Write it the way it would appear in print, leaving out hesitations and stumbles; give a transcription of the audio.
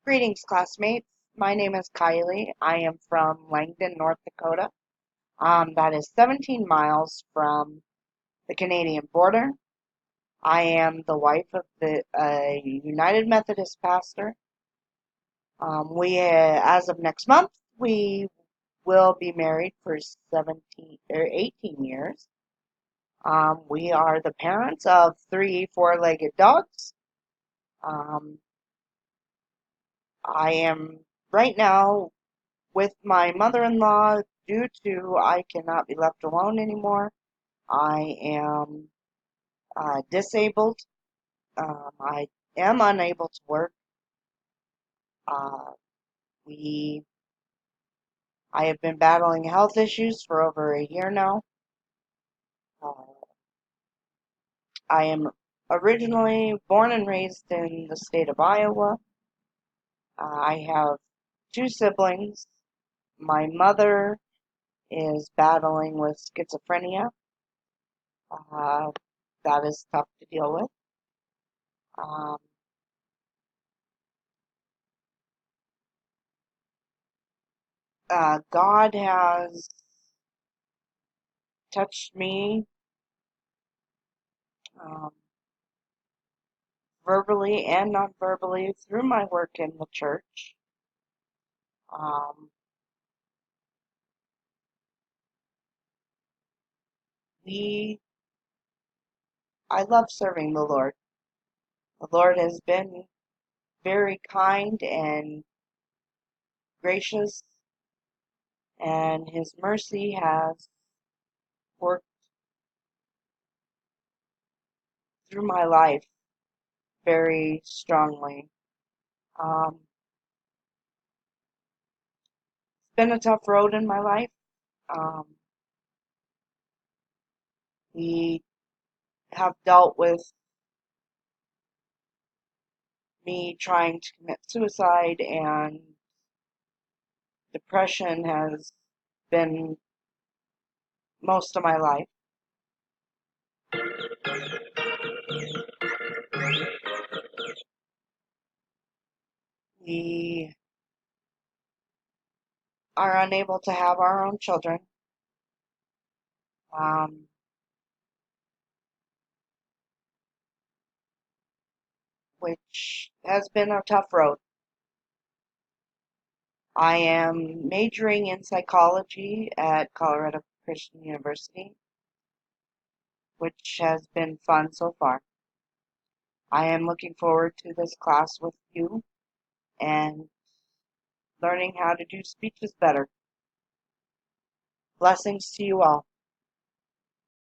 Greetings, classmates. My name is Kylie. I am from Langdon, North Dakota. That is 17 miles from the Canadian border. I am the wife of the United Methodist pastor. As of next month, we will be married for 17 or 18 years. We are the parents of three four-legged dogs. Um, I am right now with my mother-in-law due to I cannot be left alone anymore. I am disabled. I am unable to work. Uh, we I have been battling health issues for over a year now. Uh, I am originally born and raised in the state of Iowa. I have two siblings. My mother is battling with schizophrenia. Uh, that is tough to deal with. Um, God has touched me um, verbally and non-verbally through my work in the church. Um, we, I love serving the Lord. The Lord has been very kind and gracious, and His mercy has worked through my life very strongly. It's been a tough road in my life. Um, we have dealt with me trying to commit suicide, and depression has been most of my life. We are unable to have our own children, um, which has been a tough road. I am majoring in psychology at Colorado Christian University, which has been fun so far. I am looking forward to this class with you and learning how to do speeches better. Blessings to you all.